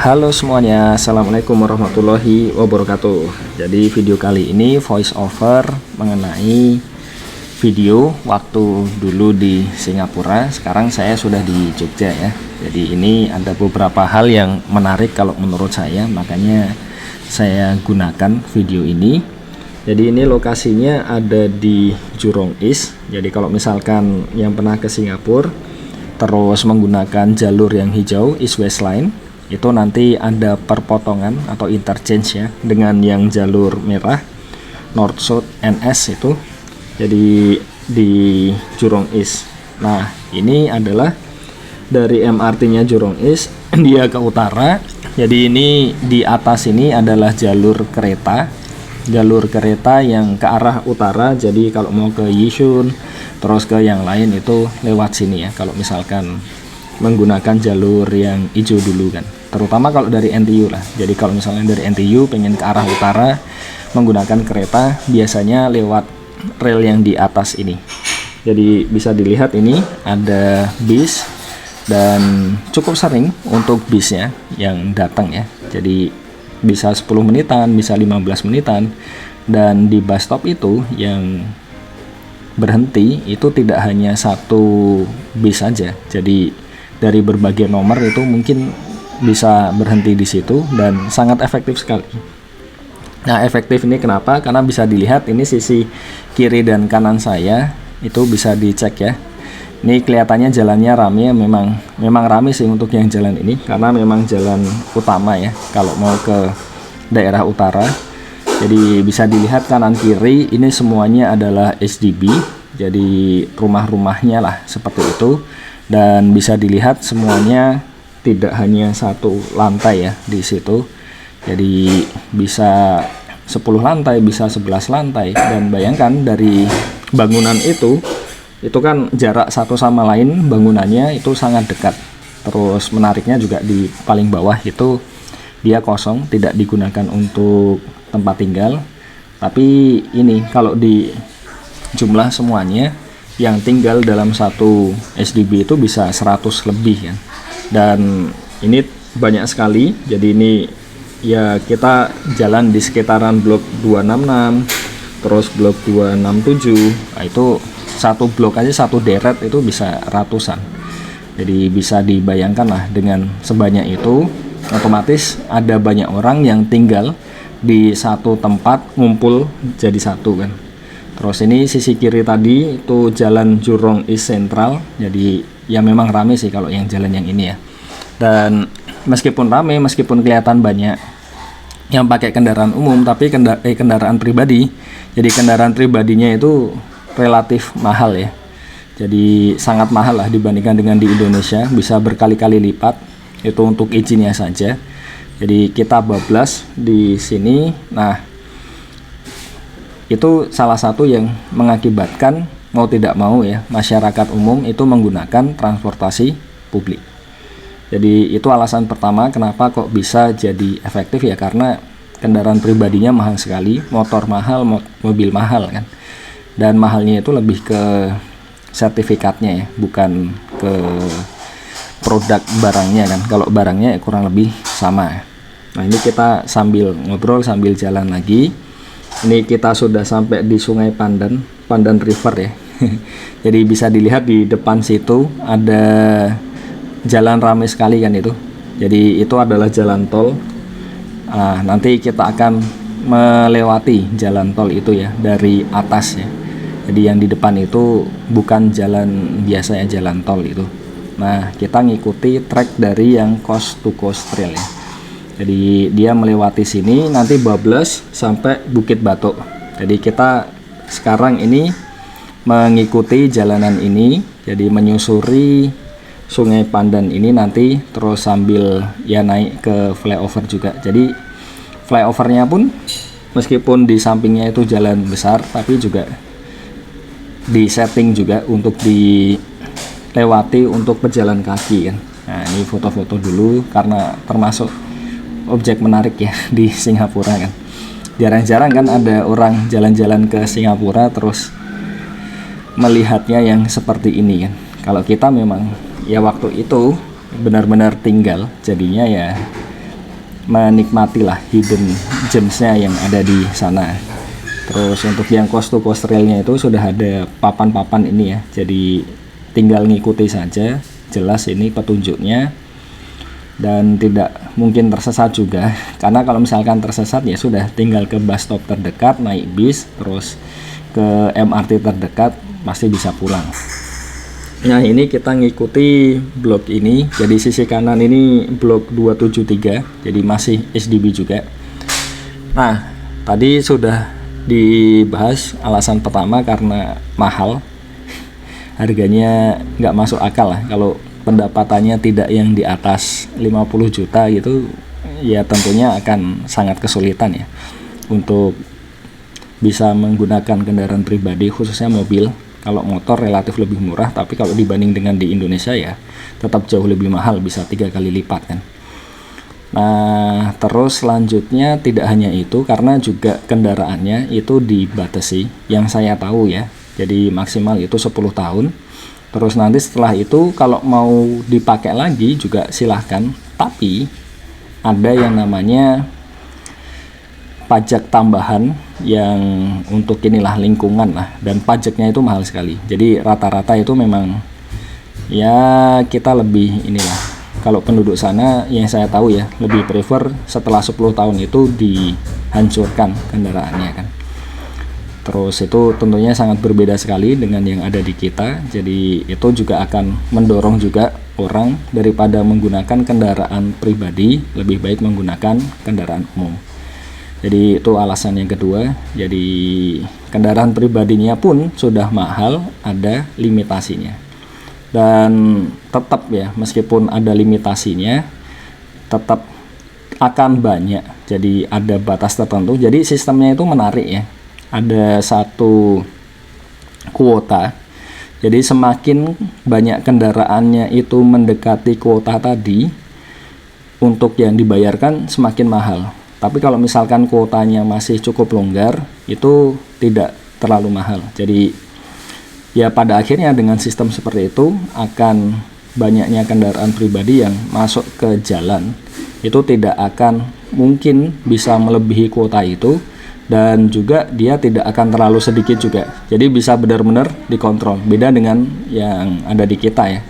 Halo semuanya, assalamualaikum warahmatullahi wabarakatuh. Jadi video kali ini voice over mengenai video waktu dulu di Singapura. Sekarang saya sudah di Jogja ya. Jadi ini ada beberapa hal yang menarik kalau menurut saya, makanya saya gunakan video ini. Jadi ini lokasinya ada di Jurong East. Jadi kalau misalkan yang pernah ke Singapura terus menggunakan jalur yang hijau East West Line, itu nanti ada perpotongan atau interchange ya dengan yang jalur merah North South NS itu. Jadi di Jurong East. Nah, ini adalah dari MRT-nya Jurong East dia ke utara. Jadi ini di atas ini adalah jalur kereta yang ke arah utara. Jadi kalau mau ke Yishun terus ke yang lain itu lewat sini ya, kalau misalkan menggunakan jalur yang hijau dulu kan, terutama kalau dari NTU lah. Jadi kalau misalnya dari NTU pengen ke arah utara menggunakan kereta, biasanya lewat rel yang di atas ini. Jadi bisa dilihat ini ada bis, dan cukup sering untuk bisnya yang datang ya. Jadi bisa 10 menitan, bisa 15 menitan. Dan di bus stop itu yang berhenti itu tidak hanya satu bis saja. Jadi dari berbagai nomor itu mungkin bisa berhenti di situ, dan sangat efektif sekali. Nah, efektif ini kenapa? Karena bisa dilihat ini sisi kiri dan kanan saya itu bisa dicek ya. Ini kelihatannya jalannya rame, memang rame sih untuk yang jalan ini, karena memang jalan utama ya kalau mau ke daerah utara. Jadi bisa dilihat kanan kiri ini semuanya adalah HDB, jadi rumah-rumahnya lah seperti itu. Dan bisa dilihat semuanya tidak hanya satu lantai ya di situ. Jadi bisa 10 lantai, bisa 11 lantai. Dan bayangkan dari bangunan itu kan jarak satu sama lain bangunannya itu sangat dekat. Terus menariknya juga di paling bawah itu dia kosong, tidak digunakan untuk tempat tinggal. Tapi ini kalau di jumlah semuanya yang tinggal dalam satu SDB itu bisa 100 lebih kan. Dan ini banyak sekali. Jadi ini ya kita jalan di sekitaran blok 266, terus blok 267. Nah, itu satu blok aja, satu deret itu bisa ratusan. Jadi bisa dibayangkan lah, dengan sebanyak itu otomatis ada banyak orang yang tinggal di satu tempat ngumpul jadi satu kan. Terus ini sisi kiri tadi itu jalan Jurong East Central. Jadi ya memang rame sih kalau yang jalan yang ini ya. Dan meskipun rame, meskipun kelihatan banyak yang pakai kendaraan umum, tapi kendaraan pribadi. Jadi kendaraan pribadinya itu relatif mahal ya. Jadi sangat mahal lah dibandingkan dengan di Indonesia, bisa berkali-kali lipat itu untuk izinnya saja. Jadi kita bablas di sini. Nah, itu salah satu yang mengakibatkan mau tidak mau ya masyarakat umum itu menggunakan transportasi publik. Jadi itu alasan pertama kenapa kok bisa jadi efektif ya, karena kendaraan pribadinya mahal sekali, motor mahal, mobil mahal kan. Dan mahalnya itu lebih ke sertifikatnya ya, bukan ke produk barangnya kan. Kalau barangnya ya kurang lebih sama. Nah, ini kita sambil ngobrol sambil jalan lagi. Ini kita sudah sampai di Sungai Pandan River ya. Jadi bisa dilihat di depan situ ada jalan ramai sekali kan itu. Jadi itu adalah jalan tol. Nah, nanti kita akan melewati jalan tol itu ya dari atas ya. Jadi yang di depan itu bukan jalan biasa ya, jalan tol itu. Nah, kita ngikuti trek dari yang coast to coast trail ya. Jadi dia melewati sini nanti bablas sampai Bukit Batok. Jadi kita sekarang ini mengikuti jalanan ini, jadi menyusuri Sungai Pandan ini nanti terus sambil ya naik ke flyover juga. Jadi flyovernya pun meskipun di sampingnya itu jalan besar, tapi juga di setting juga untuk dilewati untuk pejalan kaki kan. Nah, ini foto-foto dulu karena termasuk objek menarik ya di Singapura kan. Jarang-jarang kan ada orang jalan-jalan ke Singapura terus melihatnya yang seperti ini kan. Kalau kita memang ya waktu itu benar-benar tinggal, jadinya ya menikmati lah hidden gemsnya yang ada di sana. Terus untuk yang coast to coast railnya itu sudah ada papan-papan ini ya, jadi tinggal ngikuti saja, jelas ini petunjuknya dan tidak mungkin tersesat juga, karena kalau misalkan tersesat ya sudah tinggal ke bus stop terdekat, naik bis, terus ke MRT terdekat, pasti bisa pulang. Nah ini kita ngikuti blok ini, jadi sisi kanan ini blok 273, jadi masih SDB juga. Nah tadi sudah dibahas alasan pertama karena mahal, harganya nggak masuk akal lah. Kalau pendapatannya tidak yang di atas 50 juta gitu, ya tentunya akan sangat kesulitan ya untuk bisa menggunakan kendaraan pribadi, khususnya mobil. Kalau motor relatif lebih murah, tapi kalau dibanding dengan di Indonesia ya tetap jauh lebih mahal, bisa 3 kali lipat kan. Nah terus selanjutnya tidak hanya itu, karena juga kendaraannya itu dibatasi yang saya tahu ya, jadi maksimal itu 10 tahun. Terus nanti setelah itu kalau mau dipakai lagi juga silahkan, tapi ada yang namanya pajak tambahan yang untuk inilah lingkungan lah, dan pajaknya itu mahal sekali. Jadi rata-rata itu memang ya kita lebih inilah, kalau penduduk sana yang saya tahu ya lebih prefer setelah 10 tahun itu dihancurkan kendaraannya kan. Terus itu tentunya sangat berbeda sekali dengan yang ada di kita. Jadi itu juga akan mendorong juga orang daripada menggunakan kendaraan pribadi, lebih baik menggunakan kendaraan umum. Jadi itu alasan yang kedua. Jadi kendaraan pribadinya pun sudah mahal, ada limitasinya. Dan tetap ya, meskipun ada limitasinya, tetap akan banyak. Jadi ada batas tertentu. Jadi sistemnya itu menarik ya. Ada satu kuota, jadi semakin banyak kendaraannya itu mendekati kuota tadi, untuk yang dibayarkan semakin mahal. Tapi kalau misalkan kuotanya masih cukup longgar, itu tidak terlalu mahal. Jadi ya pada akhirnya dengan sistem seperti itu, akan banyaknya kendaraan pribadi yang masuk ke jalan, itu tidak akan mungkin bisa melebihi kuota itu. Dan juga dia tidak akan terlalu sedikit juga, jadi bisa benar-benar dikontrol. Beda dengan yang ada di kita ya,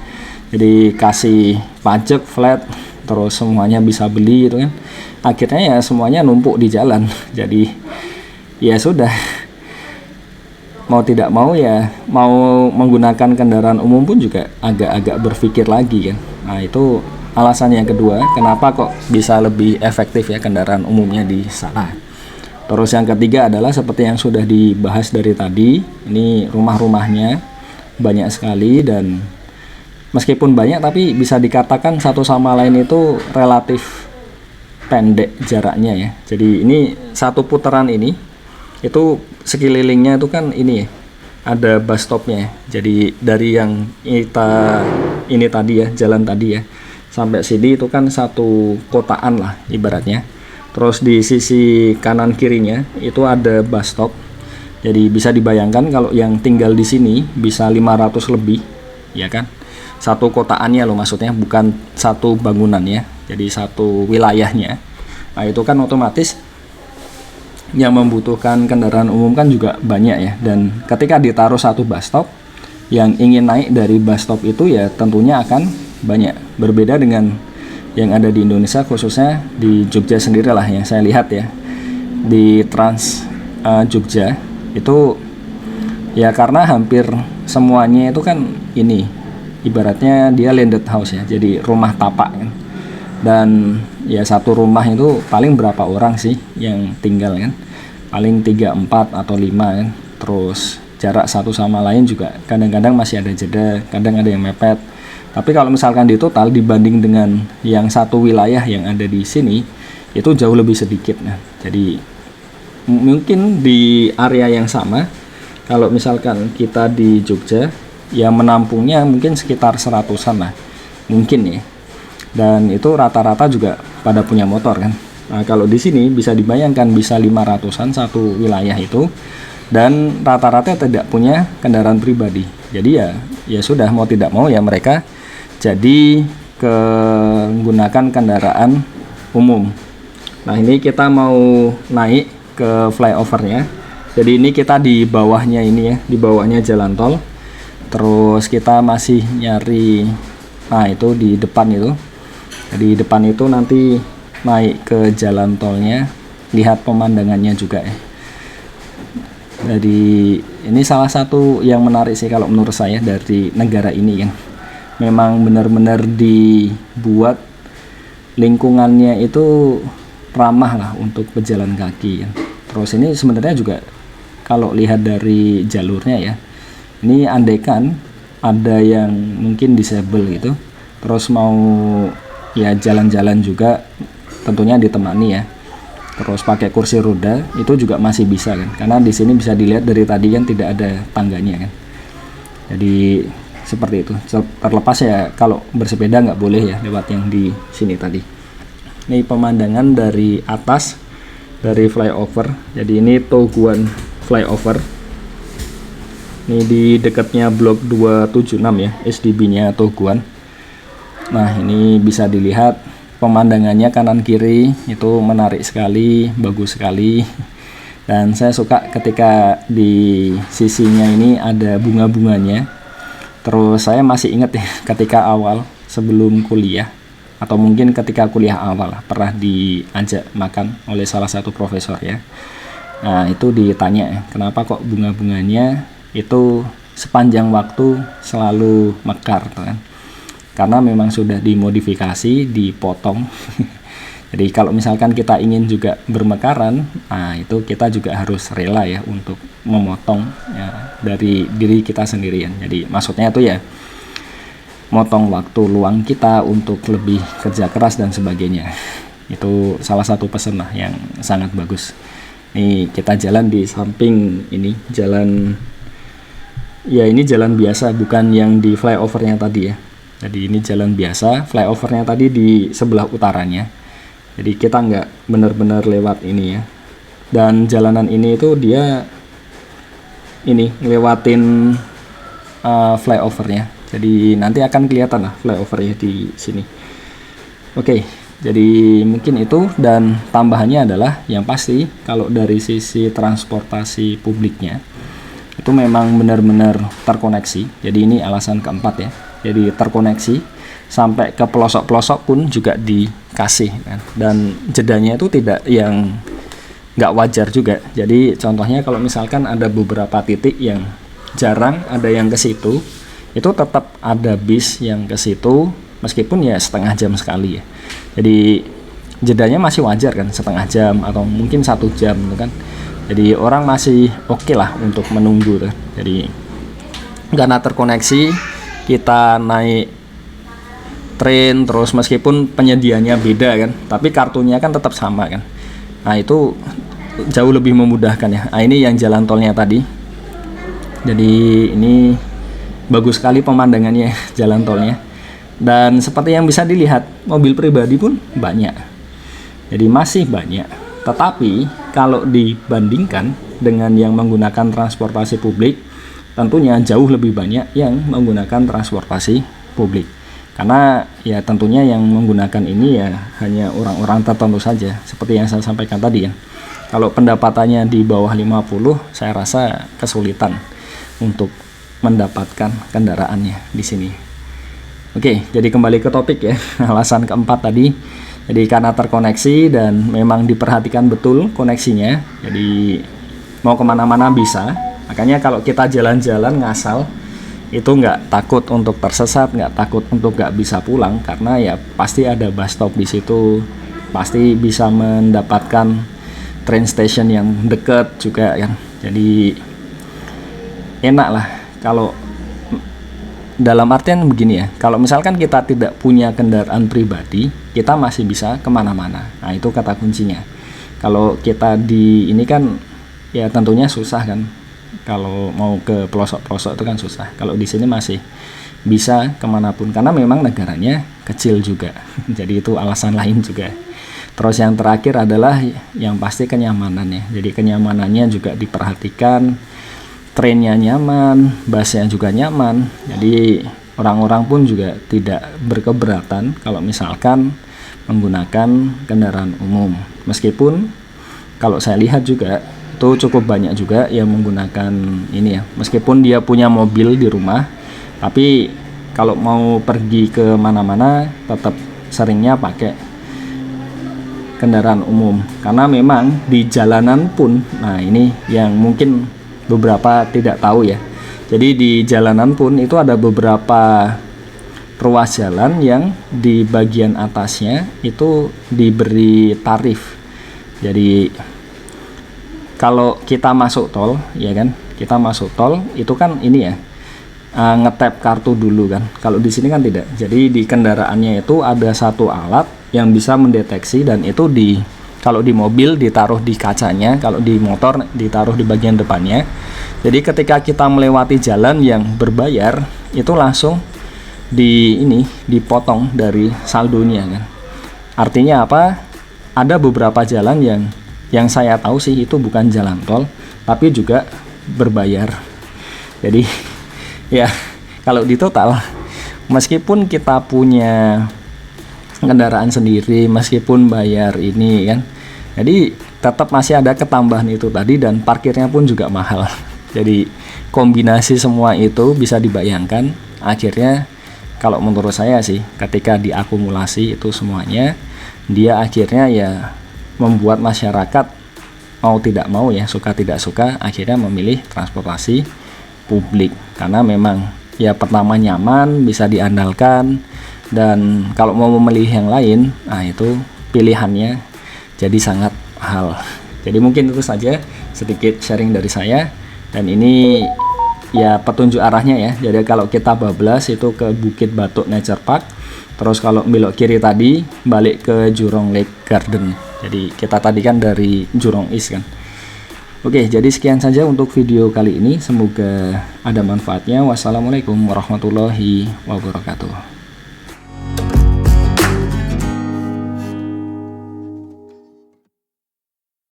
jadi kasih pajak flat, terus semuanya bisa beli gitu kan, akhirnya ya semuanya numpuk di jalan. Jadi ya sudah, mau tidak mau ya mau menggunakan kendaraan umum pun juga agak-agak berpikir lagi kan. Nah itu alasan yang kedua kenapa kok bisa lebih efektif ya kendaraan umumnya di sana. Terus yang ketiga adalah seperti yang sudah dibahas dari tadi, ini rumah-rumahnya banyak sekali, dan meskipun banyak tapi bisa dikatakan satu sama lain itu relatif pendek jaraknya ya. Jadi ini satu putaran ini itu sekelilingnya itu kan ini ya, ada bus stopnya ya. Jadi dari yang kita ini tadi ya, jalan tadi ya, sampai sini itu kan satu kotaan lah ibaratnya. Terus di sisi kanan kirinya itu ada bus stop. Jadi bisa dibayangkan kalau yang tinggal di sini bisa 500 lebih, ya kan? Satu kotaannya loh, maksudnya bukan satu bangunannya. Jadi satu wilayahnya. Nah, itu kan otomatis yang membutuhkan kendaraan umum kan juga banyak ya. Dan ketika ditaruh satu bus stop, yang ingin naik dari bus stop itu ya tentunya akan banyak. Berbeda dengan yang ada di Indonesia, khususnya di Jogja sendiri lah yang saya lihat ya, di Trans Jogja itu ya, karena hampir semuanya itu kan ini ibaratnya dia landed house ya, jadi rumah tapak kan. Dan ya satu rumah itu paling berapa orang sih yang tinggal kan, paling 3, 4 atau 5 kan. Terus jarak satu sama lain juga kadang-kadang masih ada jeda, kadang ada yang mepet. Tapi kalau misalkan di total dibanding dengan yang satu wilayah yang ada di sini, itu jauh lebih sedikit. Nah, jadi mungkin di area yang sama, kalau misalkan kita di Jogja, ya menampungnya mungkin sekitar 100-an lah, mungkin ya. Dan itu rata-rata juga pada punya motor kan. Nah, kalau di sini bisa dibayangkan bisa 500-an satu wilayah itu, dan rata-rata tidak punya kendaraan pribadi. Jadi ya sudah, mau tidak mau ya mereka jadi menggunakan kendaraan umum. Nah ini kita mau naik ke flyovernya. Jadi ini kita di bawahnya ini ya, di bawahnya jalan tol. Terus kita masih nyari, nah itu di depan itu. Jadi depan itu nanti naik ke jalan tolnya, lihat pemandangannya juga ya. Jadi ini salah satu yang menarik sih kalau menurut saya dari negara ini kan. Memang benar-benar dibuat lingkungannya itu ramah lah untuk pejalan kaki ya. Terus ini sebenarnya juga kalau lihat dari jalurnya ya, ini andaikan ada yang mungkin disable gitu, terus mau ya jalan-jalan juga tentunya ditemani ya, terus pakai kursi roda itu juga masih bisa kan, karena di sini bisa dilihat dari tadi kan tidak ada tangganya kan. Jadi seperti itu, terlepas ya kalau bersepeda nggak boleh ya lewat yang di sini tadi. Ini pemandangan dari atas dari flyover. Jadi ini To Guan flyover. Ini di dekatnya blok 276 ya, SDB-nya To Guan. Nah ini bisa dilihat pemandangannya kanan kiri itu menarik sekali, bagus sekali. Dan saya suka ketika di sisinya ini ada bunga-bunganya. Terus saya masih ingat ya ketika awal sebelum kuliah, atau mungkin ketika kuliah awal pernah diajak makan oleh salah satu profesor ya. Nah itu ditanya ya, kenapa kok bunga-bunganya itu sepanjang waktu selalu mekar kan? Karena memang sudah dimodifikasi, dipotong. Jadi kalau misalkan kita ingin juga bermekaran, nah itu kita juga harus rela ya untuk memotong ya, dari diri kita sendirian. Jadi maksudnya itu ya motong waktu luang kita untuk lebih kerja keras dan sebagainya. Itu salah satu pesan lah yang sangat bagus. Nih kita jalan di samping ini jalan, ya ini jalan biasa, bukan yang di flyovernya tadi ya. Jadi ini jalan biasa, flyovernya tadi di sebelah utaranya. Jadi kita nggak benar-benar lewat ini ya. Dan jalanan ini itu dia ini lewatin flyovernya. Jadi nanti akan kelihatan lah flyovernya di sini. Oke, jadi mungkin itu, dan tambahannya adalah yang pasti kalau dari sisi transportasi publiknya itu memang benar-benar terkoneksi. Jadi ini alasan keempat ya. Jadi terkoneksi sampai ke pelosok-pelosok pun juga dikasih kan. Dan jedanya itu tidak yang nggak wajar juga. Jadi contohnya kalau misalkan ada beberapa titik yang jarang ada yang ke situ, itu tetap ada bis yang ke situ meskipun ya setengah jam sekali ya. Jadi jedanya masih wajar kan, setengah jam atau mungkin 1 jam gitu kan. Jadi orang masih oke lah untuk menunggu tuh. Jadi karena terkoneksi, kita naik train terus meskipun penyediaannya beda kan, tapi kartunya kan tetap sama kan. Nah itu jauh lebih memudahkan ya. Nah ini yang jalan tolnya tadi. Jadi ini bagus sekali pemandangannya jalan tolnya. Dan seperti yang bisa dilihat, mobil pribadi pun banyak. Jadi masih banyak. Tetapi kalau dibandingkan dengan yang menggunakan transportasi publik, tentunya jauh lebih banyak yang menggunakan transportasi publik. Karena ya tentunya yang menggunakan ini ya hanya orang-orang tertentu saja, seperti yang saya sampaikan tadi ya. Kalau pendapatannya di bawah 50, saya rasa kesulitan untuk mendapatkan kendaraannya di sini. Oke, jadi kembali ke topik ya. Alasan keempat tadi, jadi karena terkoneksi dan memang diperhatikan betul koneksinya, jadi mau kemana-mana bisa. Makanya kalau kita jalan-jalan ngasal, itu nggak takut untuk tersesat, nggak takut untuk nggak bisa pulang, karena ya pasti ada bus stop di situ, pasti bisa mendapatkan train station yang dekat juga kan. Jadi enak lah kalau dalam artian begini ya, kalau misalkan kita tidak punya kendaraan pribadi, kita masih bisa kemana-mana. Nah itu kata kuncinya. Kalau kita di ini kan ya tentunya susah kan. Kalau mau ke pelosok-pelosok itu kan susah. Kalau di sini masih bisa kemanapun karena memang negaranya kecil juga. Jadi itu alasan lain juga. Terus yang terakhir adalah yang pasti kenyamanannya. Jadi kenyamanannya juga diperhatikan. Trennya nyaman, busnya juga nyaman. Jadi orang-orang pun juga tidak berkeberatan kalau misalkan menggunakan kendaraan umum. Meskipun kalau saya lihat juga itu cukup banyak juga yang menggunakan ini ya, meskipun dia punya mobil di rumah, tapi kalau mau pergi ke mana-mana tetap seringnya pakai kendaraan umum, karena memang di jalanan pun, nah ini yang mungkin beberapa tidak tahu ya, jadi di jalanan pun itu ada beberapa ruas jalan yang di bagian atasnya itu diberi tarif. Jadi kalau kita masuk tol, ya kan, kita masuk tol itu kan ini ya, ngetap kartu dulu kan. Kalau di sini kan tidak. Jadi di kendaraannya itu ada satu alat yang bisa mendeteksi, dan itu kalau di mobil ditaruh di kacanya, kalau di motor ditaruh di bagian depannya. Jadi ketika kita melewati jalan yang berbayar itu langsung dipotong dari saldonya kan. Artinya apa? Ada beberapa jalan yang saya tahu sih itu bukan jalan tol, tapi juga berbayar. Jadi ya kalau di total, meskipun kita punya kendaraan sendiri, meskipun bayar ini kan, jadi tetap masih ada ketambahan itu tadi, dan parkirnya pun juga mahal. Jadi kombinasi semua itu bisa dibayangkan, akhirnya kalau menurut saya sih ketika diakumulasi itu semuanya, dia akhirnya ya membuat masyarakat mau tidak mau ya, suka tidak suka, akhirnya memilih transportasi publik, karena memang ya pertama nyaman, bisa diandalkan, dan kalau mau memilih yang lain, nah itu pilihannya jadi sangat mahal. Jadi mungkin itu saja sedikit sharing dari saya, dan ini ya petunjuk arahnya ya. Jadi kalau kita bablas itu ke Bukit Batok Nature Park, terus kalau belok kiri tadi balik ke Jurong Lake Garden. Jadi kita tadi kan dari Jurong East kan. Oke, jadi sekian saja untuk video kali ini. Semoga ada manfaatnya. Wassalamualaikum warahmatullahi wabarakatuh.